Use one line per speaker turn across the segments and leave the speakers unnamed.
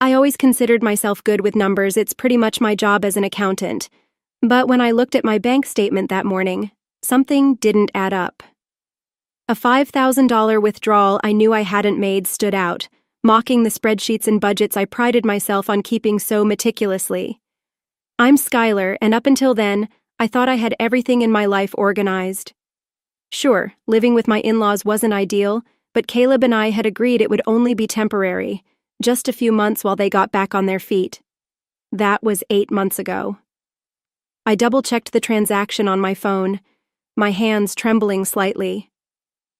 I always considered myself good with numbers, it's pretty much my job as an accountant. But when I looked at my bank statement that morning, something didn't add up. A $5,000 withdrawal I knew I hadn't made stood out, mocking the spreadsheets and budgets I prided myself on keeping so meticulously. I'm Skylar, and up until then, I thought I had everything in my life organized. Sure, living with my in-laws wasn't ideal, but Caleb and I had agreed it would only be temporary, just a few months while they got back on their feet. That was 8 months ago. I double-checked the transaction on my phone, my hands trembling slightly.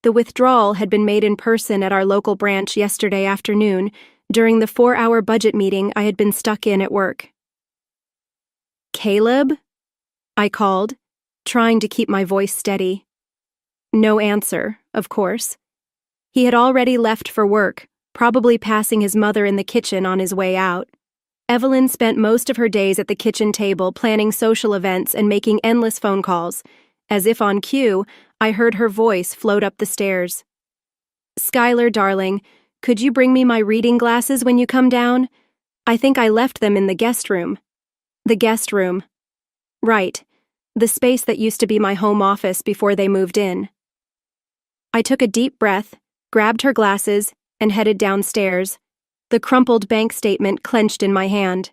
The withdrawal had been made in person at our local branch yesterday afternoon during the 4-hour budget meeting I had been stuck in at work. Caleb? I called, trying to keep my voice steady. No answer, of course. He had already left for work, probably passing his mother in the kitchen on his way out. Evelyn spent most of her days at the kitchen table planning social events and making endless phone calls. As if on cue, I heard her voice float up the stairs. "Skylar, darling, could you bring me my reading glasses when you come down? I think I left them in the guest room." The guest room. Right, the space that used to be my home office before they moved in. I took a deep breath, grabbed her glasses, and headed downstairs, the crumpled bank statement clenched in my hand.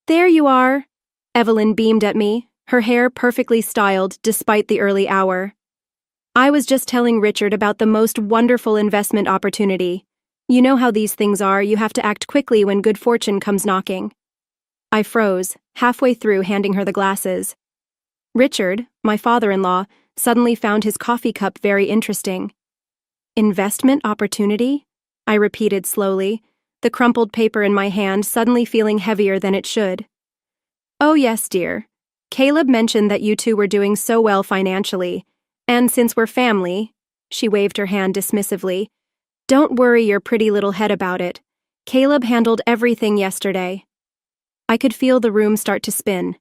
"There you are," Evelyn beamed at me, her hair perfectly styled despite the early hour. "I was just telling Richard about the most wonderful investment opportunity. You know how these things are, you have to act quickly when good fortune comes knocking." I froze, halfway through handing her the glasses. Richard, my father-in-law, suddenly found his coffee cup very interesting. "Investment opportunity?" I repeated slowly, the crumpled paper in my hand suddenly feeling heavier than it should. "Oh yes, dear. Caleb mentioned that you two were doing so well financially, and since we're family," she waved her hand dismissively, "don't worry your pretty little head about it. Caleb handled everything yesterday." I could feel the room start to spin.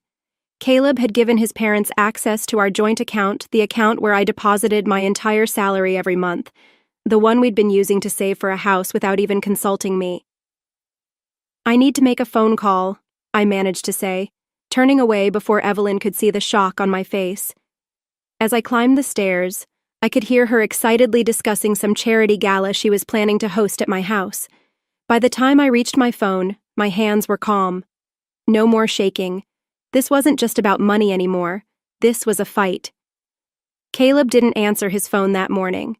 Caleb had given his parents access to our joint account, the account where I deposited my entire salary every month, the one we'd been using to save for a house without even consulting me. "I need to make a phone call," I managed to say, turning away before Evelyn could see the shock on my face. As I climbed the stairs, I could hear her excitedly discussing some charity gala she was planning to host at my house. By the time I reached my phone, my hands were calm. No more shaking. This wasn't just about money anymore. This was a fight. Caleb didn't answer his phone that morning.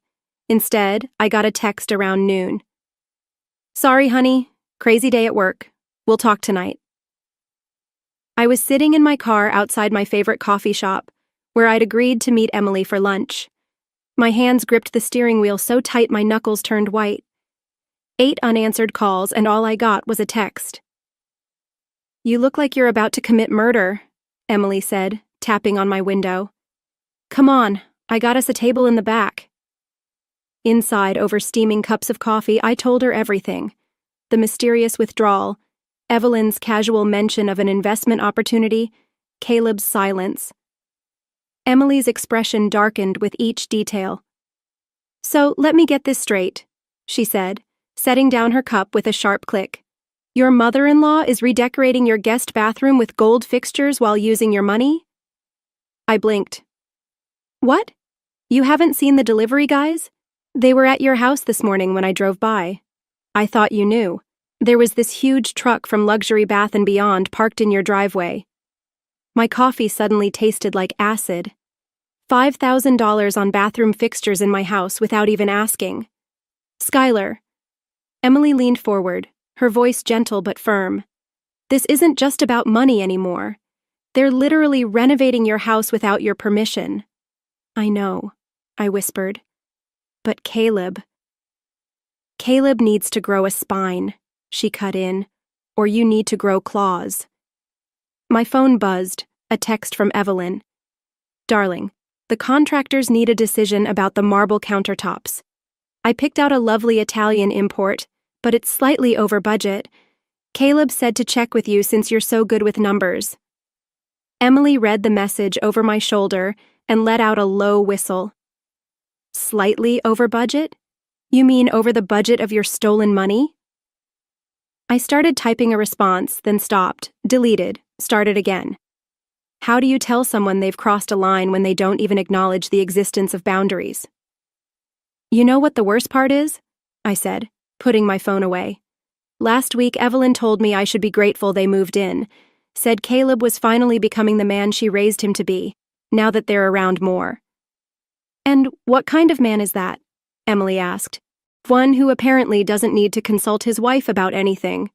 Instead, I got a text around noon. "Sorry, honey. Crazy day at work. We'll talk tonight." I was sitting in my car outside my favorite coffee shop, where I'd agreed to meet Emily for lunch. My hands gripped the steering wheel so tight my knuckles turned white. 8 unanswered calls, and all I got was a text. "You look like you're about to commit murder," Emily said, tapping on my window. "Come on, I got us a table in the back." Inside, over steaming cups of coffee, I told her everything. The mysterious withdrawal, Evelyn's casual mention of an investment opportunity, Caleb's silence. Emily's expression darkened with each detail. "So, let me get this straight," she said, setting down her cup with a sharp click. "Your mother-in-law is redecorating your guest bathroom with gold fixtures while using your money?" I blinked. "What? You haven't seen the delivery guys? They were at your house this morning when I drove by. I thought you knew. There was this huge truck from Luxury Bath & Beyond parked in your driveway." My coffee suddenly tasted like acid. $5,000 on bathroom fixtures in my house without even asking. "Skylar." Emily leaned forward, her voice gentle but firm. "This isn't just about money anymore. They're literally renovating your house without your permission." "I know," I whispered. "But Caleb needs to grow a spine," she cut in, "or you need to grow claws." My phone buzzed, a text from Evelyn. "Darling, the contractors need a decision about the marble countertops. I picked out a lovely Italian import, but it's slightly over budget. Caleb said to check with you since you're so good with numbers." Emily read the message over my shoulder and let out a low whistle. "Slightly over budget? You mean over the budget of your stolen money?" I started typing a response, then stopped, deleted, started again. How do you tell someone they've crossed a line when they don't even acknowledge the existence of boundaries? You know what the worst part is? I said, putting my phone away. Last week, Evelyn told me I should be grateful they moved in, said Caleb was finally becoming the man she raised him to be, now that they're around more. And what kind of man is that? Emily asked. One who apparently doesn't need to consult his wife about anything.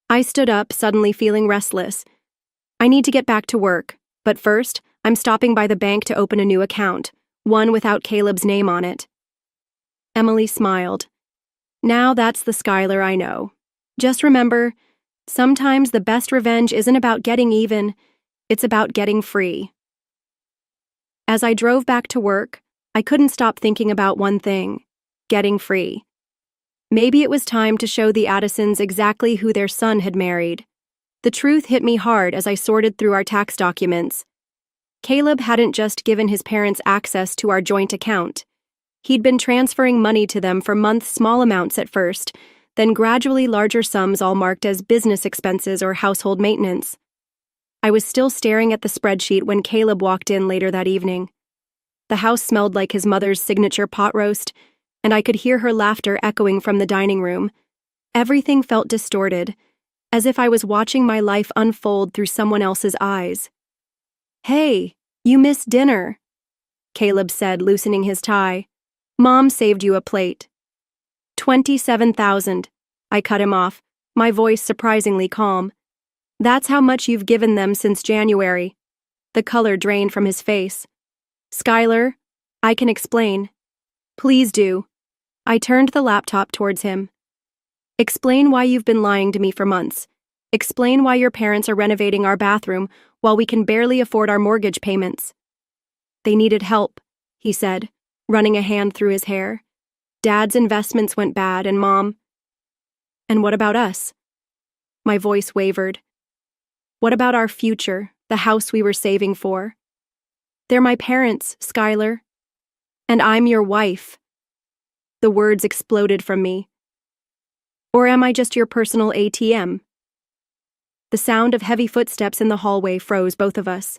I stood up, suddenly feeling restless. I need to get back to work, but first, I'm stopping by the bank to open a new account, one without Caleb's name on it. Emily smiled. Now that's the Skylar I know. Just remember, sometimes the best revenge isn't about getting even, it's about getting free. As I drove back to work, I couldn't stop thinking about one thing: getting free. Maybe it was time to show the Addisons exactly who their son had married. The truth hit me hard as I sorted through our tax documents. Caleb hadn't just given his parents access to our joint account. He'd been transferring money to them for months, small amounts at first, then gradually larger sums all marked as business expenses or household maintenance. I was still staring at the spreadsheet when Caleb walked in later that evening. The house smelled like his mother's signature pot roast, and I could hear her laughter echoing from the dining room. Everything felt distorted, as if I was watching my life unfold through someone else's eyes. "Hey, you missed dinner," Caleb said, loosening his tie. "Mom saved you a plate." 27,000. I cut him off, my voice surprisingly calm. "That's how much you've given them since January." The color drained from his face. "Skylar, I can explain." "Please do." I turned the laptop towards him. "Explain why you've been lying to me for months. Explain why your parents are renovating our bathroom while we can barely afford our mortgage payments." "They needed help," he said, running a hand through his hair. "Dad's investments went bad, and Mom—" "And what about us?" My voice wavered. "What about our future, the house we were saving for?" "They're my parents, Skylar. And I'm your wife." The words exploded from me. "Or am I just your personal ATM?" The sound of heavy footsteps in the hallway froze both of us.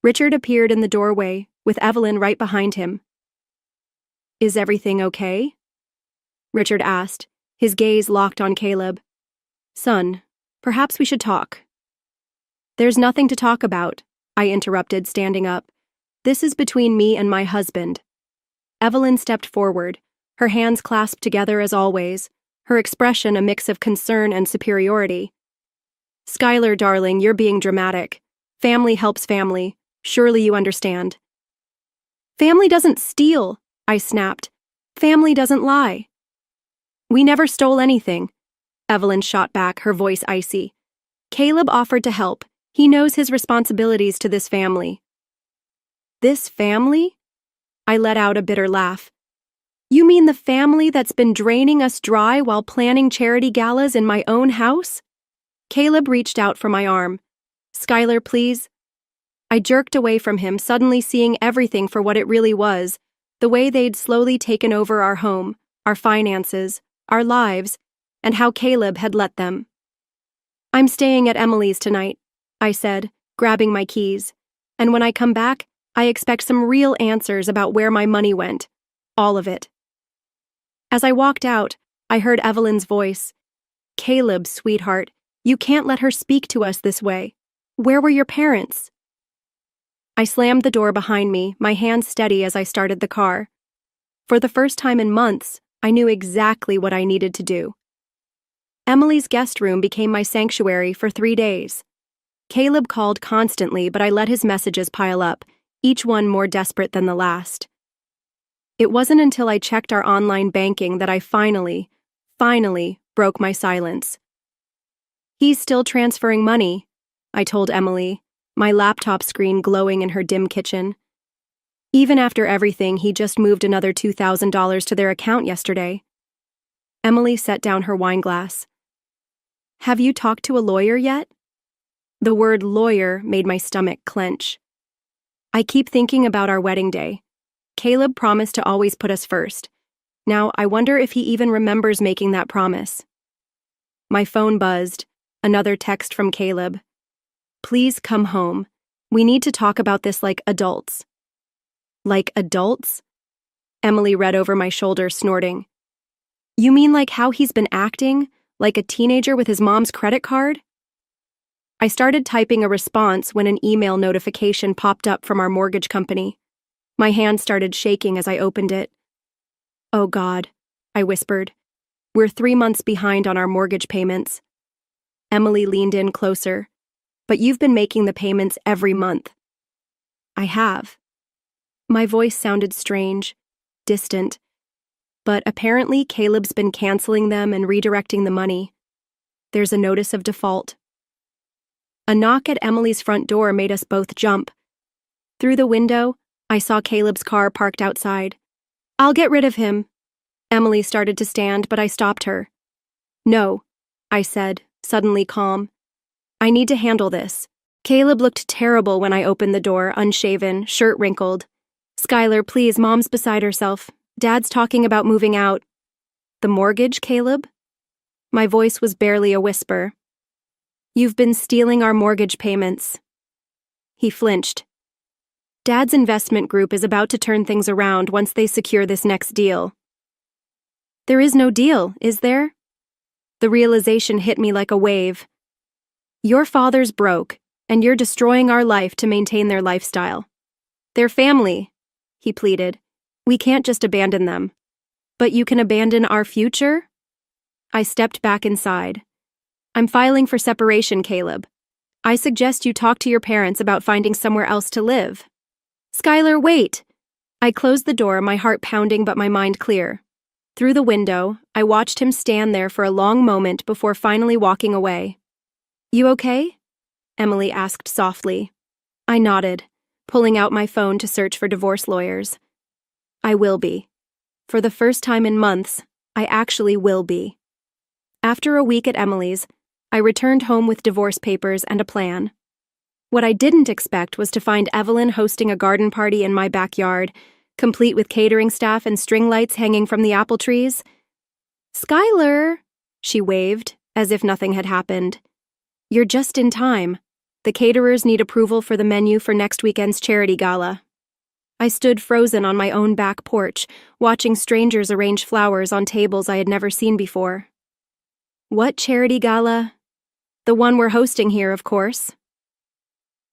Richard appeared in the doorway, with Evelyn right behind him. "Is everything okay?" Richard asked, his gaze locked on Caleb. "Son, perhaps we should talk." "There's nothing to talk about," I interrupted, standing up. "This is between me and my husband." Evelyn stepped forward, her hands clasped together as always, her expression a mix of concern and superiority. "Skylar, darling, you're being dramatic. Family helps family. Surely you understand." "Family doesn't steal," I snapped. "Family doesn't lie." "We never stole anything," Evelyn shot back, her voice icy. "Caleb offered to help. He knows his responsibilities to this family." "This family?" I let out a bitter laugh. "You mean the family that's been draining us dry while planning charity galas in my own house?" Caleb reached out for my arm. "Skylar, please." I jerked away from him, suddenly seeing everything for what it really was, the way they'd slowly taken over our home, our finances, our lives, and how Caleb had let them. "I'm staying at Emily's tonight," I said, grabbing my keys. "And when I come back, I expect some real answers about where my money went. All of it." As I walked out, I heard Evelyn's voice. "Caleb, sweetheart, you can't let her speak to us this way. Where were your parents?" I slammed the door behind me, my hands steady as I started the car. For the first time in months, I knew exactly what I needed to do. Emily's guest room became my sanctuary for 3 days. Caleb called constantly, but I let his messages pile up, each one more desperate than the last. It wasn't until I checked our online banking that I finally broke my silence. "He's still transferring money," I told Emily, my laptop screen glowing in her dim kitchen. "Even after everything, he just moved another $2,000 to their account yesterday." Emily set down her wine glass. "Have you talked to a lawyer yet?" The word lawyer made my stomach clench. "I keep thinking about our wedding day. Caleb promised to always put us first. Now, I wonder if he even remembers making that promise." My phone buzzed. Another text from Caleb. Please come home. We need to talk about this like adults. Like adults? Emily read over my shoulder, snorting. You mean like how he's been acting? Like a teenager with his mom's credit card? I started typing a response when an email notification popped up from our mortgage company. My hand started shaking as I opened it. Oh God, I whispered. We're 3 months behind on our mortgage payments. Emily leaned in closer. But you've been making the payments every month. I have. My voice sounded strange, distant. But apparently Caleb's been canceling them and redirecting the money. There's a notice of default. A knock at Emily's front door made us both jump. Through the window, I saw Caleb's car parked outside. I'll get rid of him. Emily started to stand, but I stopped her. No, I said, suddenly calm. I need to handle this. Caleb looked terrible when I opened the door, unshaven, shirt wrinkled. Skylar, please, Mom's beside herself. Dad's talking about moving out. The mortgage, Caleb? My voice was barely a whisper. You've been stealing our mortgage payments. He flinched. Dad's investment group is about to turn things around once they secure this next deal. There is no deal, is there? The realization hit me like a wave. Your father's broke, and you're destroying our life to maintain their lifestyle. They're family, he pleaded. We can't just abandon them. But you can abandon our future? I stepped back inside. I'm filing for separation, Caleb. I suggest you talk to your parents about finding somewhere else to live. Skylar, wait! I closed the door, my heart pounding but my mind clear. Through the window, I watched him stand there for a long moment before finally walking away. You okay? Emily asked softly. I nodded, pulling out my phone to search for divorce lawyers. I will be. For the first time in months, I actually will be. After a week at Emily's, I returned home with divorce papers and a plan. What I didn't expect was to find Evelyn hosting a garden party in my backyard, complete with catering staff and string lights hanging from the apple trees. Skylar, she waved, as if nothing had happened. You're just in time. The caterers need approval for the menu for next weekend's charity gala. I stood frozen on my own back porch, watching strangers arrange flowers on tables I had never seen before. What charity gala? The one we're hosting here, of course.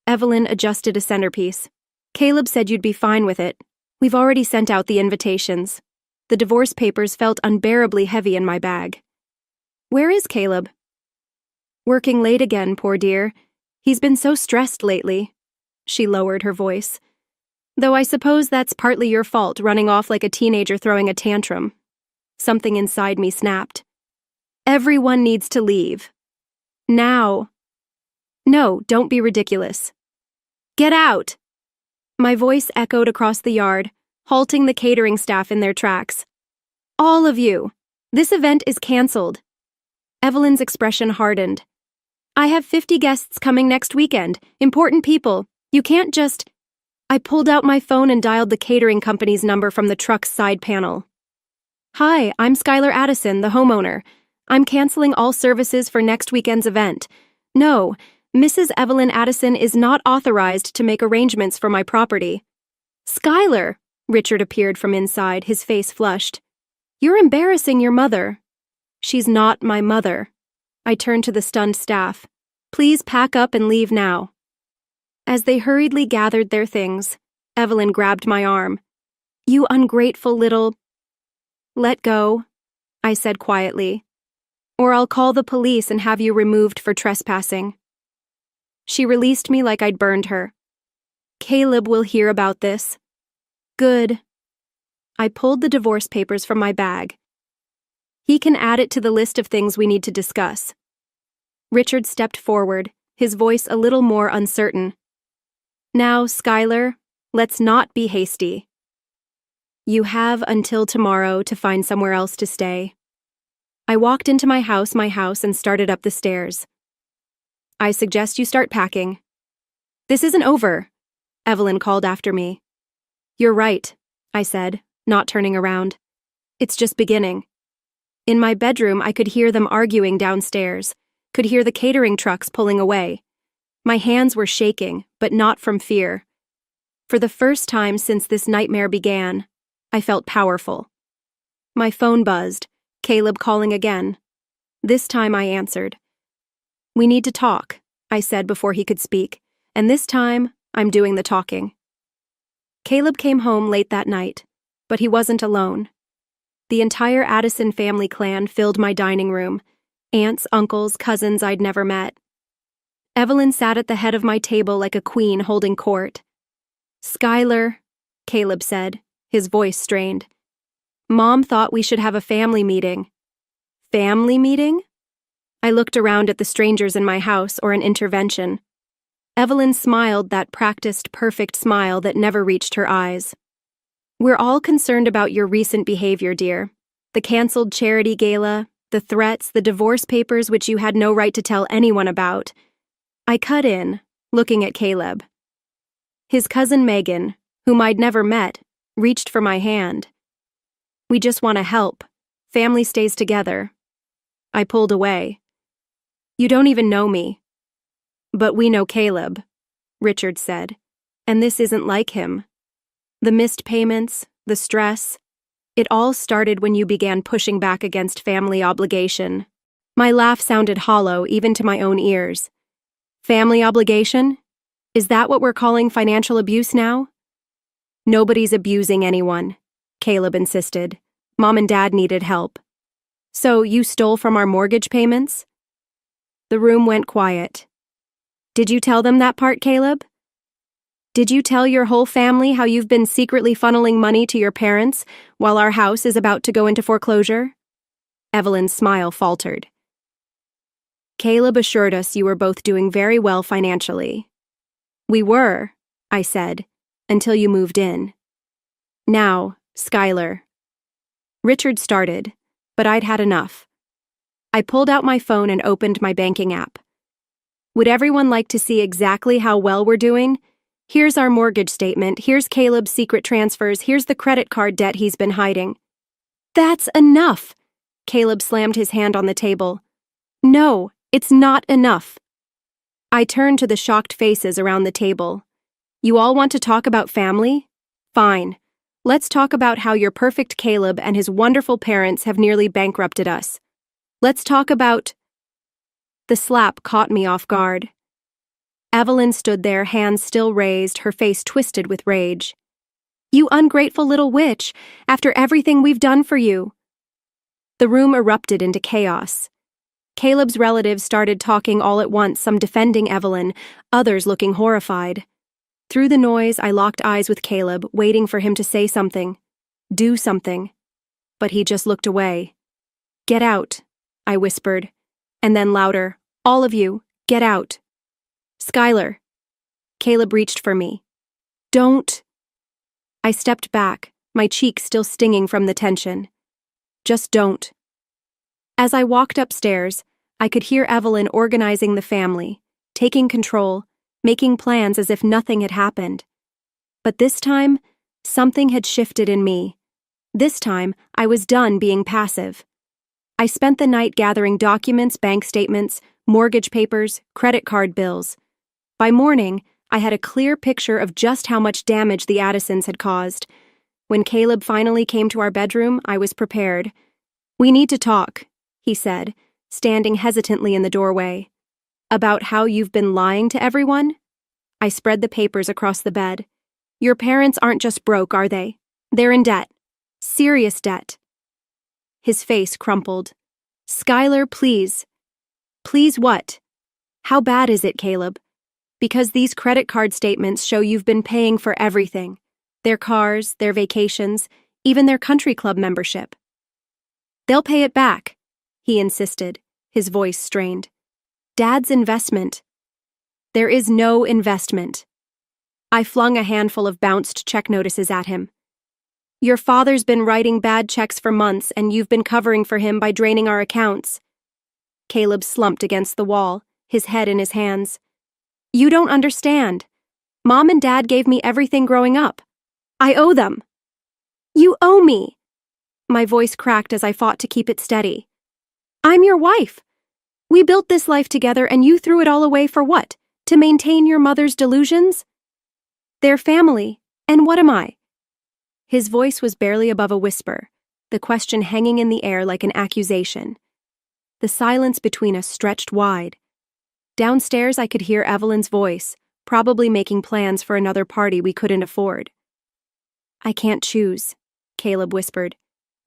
Evelyn adjusted a centerpiece. Caleb said you'd be fine with it. We've already sent out the invitations. The divorce papers felt unbearably heavy in my bag. Where is Caleb? Working late again, poor dear. He's been so stressed lately. She lowered her voice. Though I suppose that's partly your fault, running off like a teenager throwing a tantrum. Something inside me snapped. Everyone needs to leave. Now. No, don't be ridiculous. Get out! My voice echoed across the yard, halting the catering staff in their tracks. All of you. This event is canceled. Evelyn's expression hardened. I have 50 guests coming next weekend. Important people. You can't just... I pulled out my phone and dialed the catering company's number from the truck's side panel. Hi, I'm Skylar Addison, the homeowner. I'm canceling all services for next weekend's event. No, Mrs. Evelyn Addison is not authorized to make arrangements for my property. Skylar, Richard appeared from inside, his face flushed. You're embarrassing your mother. She's not my mother. I turned to the stunned staff. Please pack up and leave now. As they hurriedly gathered their things, Evelyn grabbed my arm. You ungrateful little... Let go, I said quietly, or I'll call the police and have you removed for trespassing. She released me like I'd burned her. Caleb will hear about this. Good. I pulled the divorce papers from my bag. He can add it to the list of things we need to discuss. Richard stepped forward, his voice a little more uncertain. Now, Skylar, let's not be hasty. You have until tomorrow to find somewhere else to stay. I walked into my house, and started up the stairs. I suggest you start packing. This isn't over, Evelyn called after me. You're right, I said, not turning around. It's just beginning. In my bedroom, I could hear them arguing downstairs, could hear the catering trucks pulling away. My hands were shaking, but not from fear. For the first time since this nightmare began, I felt powerful. My phone buzzed, Caleb calling again. This time I answered. "We need to talk," I said before he could speak, and this time I'm doing the talking. Caleb came home late that night, but he wasn't alone. The entire Addison family clan filled my dining room, aunts, uncles, cousins I'd never met. Evelyn sat at the head of my table like a queen holding court. "Skylar," Caleb said, his voice strained. "Mom thought we should have a family meeting." "Family meeting?" I looked around at the strangers in my house, or an intervention. Evelyn smiled that practiced, perfect smile that never reached her eyes. "We're all concerned about your recent behavior, dear. The canceled charity gala, the threats, the divorce papers which you had no right to tell anyone about." I cut in, looking at Caleb. His cousin Megan, whom I'd never met, reached for my hand. "We just want to help. Family stays together." I pulled away. "You don't even know me." "But we know Caleb," Richard said, "and this isn't like him. The missed payments, the stress, it all started when you began pushing back against family obligation." My laugh sounded hollow even to my own ears. "Family obligation? Is that what we're calling financial abuse now?" "Nobody's abusing anyone," Caleb insisted. "Mom and Dad needed help." "So you stole from our mortgage payments?" The room went quiet. "Did you tell them that part, Caleb? Did you tell your whole family how you've been secretly funneling money to your parents while our house is about to go into foreclosure?" Evelyn's smile faltered. "Caleb assured us you were both doing very well financially." "We were," I said, "until you moved in. Now, Skylar." Richard started, but I'd had enough. I pulled out my phone and opened my banking app. "Would everyone like to see exactly how well we're doing? Here's our mortgage statement, here's Caleb's secret transfers, here's the credit card debt he's been hiding." "That's enough!" Caleb slammed his hand on the table. "No, it's not enough." I turned to the shocked faces around the table. "You all want to talk about family? Fine. Let's talk about how your perfect Caleb and his wonderful parents have nearly bankrupted us. Let's talk about—" The slap caught me off guard. Evelyn stood there, hands still raised, her face twisted with rage. "You ungrateful little witch, after everything we've done for you." The room erupted into chaos. Caleb's relatives started talking all at once, some defending Evelyn, others looking horrified. Through the noise, I locked eyes with Caleb, waiting for him to say something, do something. But he just looked away. "Get out," I whispered, and then louder, "All of you, get out." "Skylar." Caleb reached for me. "Don't." I stepped back, my cheeks still stinging from the tension. "Just don't." As I walked upstairs, I could hear Evelyn organizing the family, taking control, making plans as if nothing had happened. But this time, something had shifted in me. This time, I was done being passive. I spent the night gathering documents, bank statements, mortgage papers, credit card bills. By morning, I had a clear picture of just how much damage the Addisons had caused. When Caleb finally came to our bedroom, I was prepared. "We need to talk," he said, standing hesitantly in the doorway. "About how you've been lying to everyone?" I spread the papers across the bed. "Your parents aren't just broke, are they? They're in debt. Serious debt." His face crumpled. "Skylar, please." "Please what? How bad is it, Caleb?" "Because these credit card statements show you've been paying for everything. Their cars, their vacations, even their country club membership." "They'll pay it back," he insisted, his voice strained. "Dad's investment." "There is no investment." I flung a handful of bounced check notices at him. "Your father's been writing bad checks for months, and you've been covering for him by draining our accounts." Caleb slumped against the wall, his head in his hands. "You don't understand. Mom and Dad gave me everything growing up. I owe them." "You owe me." My voice cracked as I fought to keep it steady. I'm your wife. We built this life together and you threw it all away for what? To maintain your mother's delusions? They're family, and what am I? His voice was barely above a whisper, the question hanging in the air like an accusation. The silence between us stretched wide. Downstairs I could hear Evelyn's voice, probably making plans for another party we couldn't afford. I can't choose, Caleb whispered.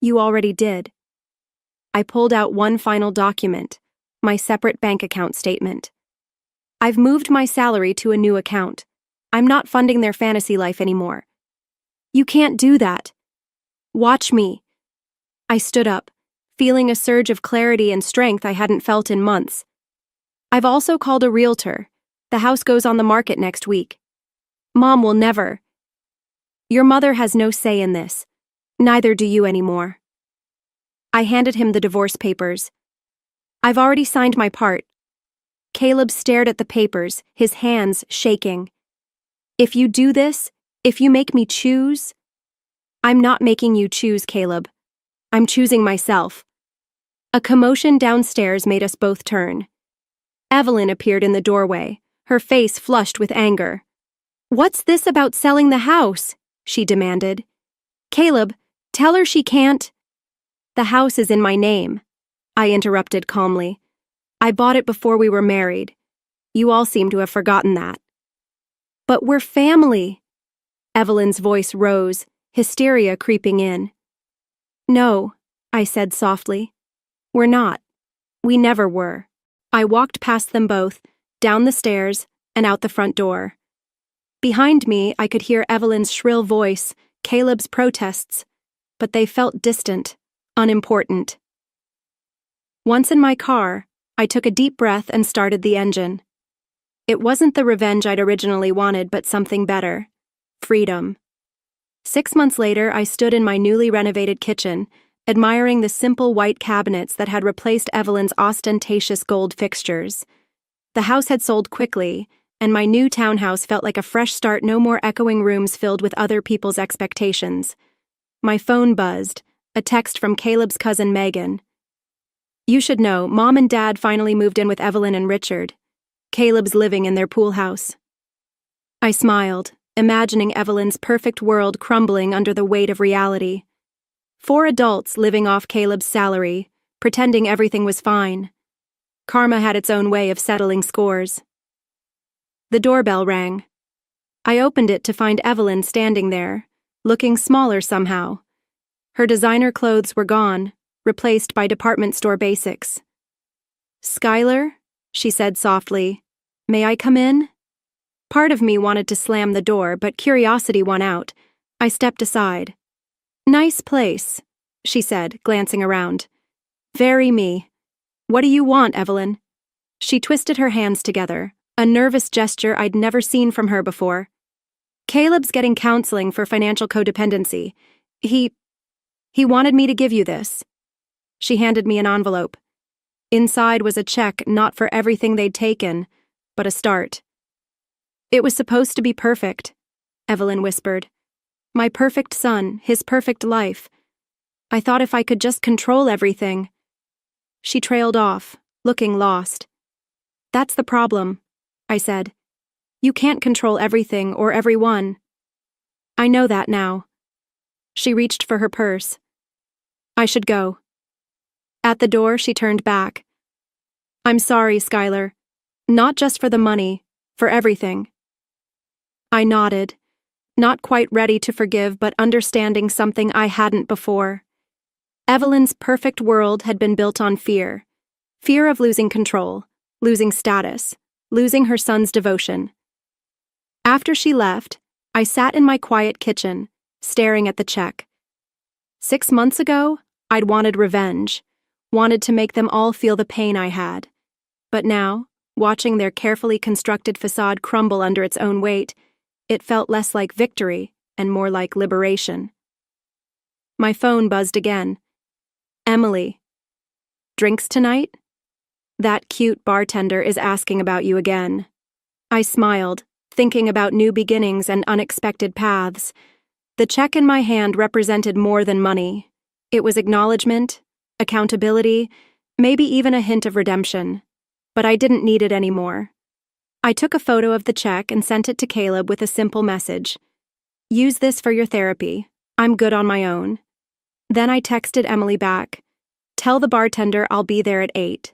You already did. I pulled out one final document, my separate bank account statement. I've moved my salary to a new account. I'm not funding their fantasy life anymore. You can't do that. Watch me. I stood up, feeling a surge of clarity and strength I hadn't felt in months. I've also called a realtor. The house goes on the market next week. Mom will never. Your mother has no say in this. Neither do you anymore. I handed him the divorce papers. I've already signed my part. Caleb stared at the papers, his hands shaking. If you do this, if you make me choose... I'm not making you choose, Caleb. I'm choosing myself. A commotion downstairs made us both turn. Evelyn appeared in the doorway, her face flushed with anger. What's this about selling the house? She demanded. Caleb, tell her she can't. The house is in my name, I interrupted calmly. I bought it before we were married. You all seem to have forgotten that. But we're family. Evelyn's voice rose, hysteria creeping in. No, I said softly. We're not. We never were. I walked past them both, down the stairs, and out the front door. Behind me, I could hear Evelyn's shrill voice, Caleb's protests, but they felt distant, unimportant. Once in my car, I took a deep breath and started the engine. It wasn't the revenge I'd originally wanted, but something better. Freedom. 6 months later, I stood in my newly renovated kitchen, admiring the simple white cabinets that had replaced Evelyn's ostentatious gold fixtures. The house had sold quickly, and my new townhouse felt like a fresh start, no more echoing rooms filled with other people's expectations. My phone buzzed, a text from Caleb's cousin Megan. You should know, Mom and Dad finally moved in with Evelyn and Richard. Caleb's living in their pool house. I smiled, imagining Evelyn's perfect world crumbling under the weight of reality. 4 adults living off Caleb's salary, pretending everything was fine. Karma had its own way of settling scores. The doorbell rang. I opened it to find Evelyn standing there, looking smaller somehow. Her designer clothes were gone, replaced by department store basics. Skylar, she said softly, may I come in? Part of me wanted to slam the door, but curiosity won out. I stepped aside. Nice place, she said, glancing around. Very me. What do you want, Evelyn? She twisted her hands together, a nervous gesture I'd never seen from her before. Caleb's getting counseling for financial codependency. He wanted me to give you this. She handed me an envelope. Inside was a check not for everything they'd taken, but a start. It was supposed to be perfect, Evelyn whispered. My perfect son, his perfect life. I thought if I could just control everything. She trailed off, looking lost. That's the problem, I said. You can't control everything or everyone. I know that now. She reached for her purse. I should go. At the door, she turned back. I'm sorry, Skylar. Not just for the money, for everything. I nodded, not quite ready to forgive, but understanding something I hadn't before. Evelyn's perfect world had been built on fear. Fear of losing control, losing status, losing her son's devotion. After she left, I sat in my quiet kitchen, staring at the check. 6 months ago, I'd wanted revenge, wanted to make them all feel the pain I had. But now, watching their carefully constructed facade crumble under its own weight, it felt less like victory and more like liberation. My phone buzzed again. Emily. Drinks tonight? That cute bartender is asking about you again. I smiled, thinking about new beginnings and unexpected paths. The check in my hand represented more than money. It was acknowledgement, accountability, maybe even a hint of redemption. But I didn't need it anymore. I took a photo of the check and sent it to Caleb with a simple message. Use this for your therapy. I'm good on my own. Then I texted Emily back. Tell the bartender I'll be there at 8.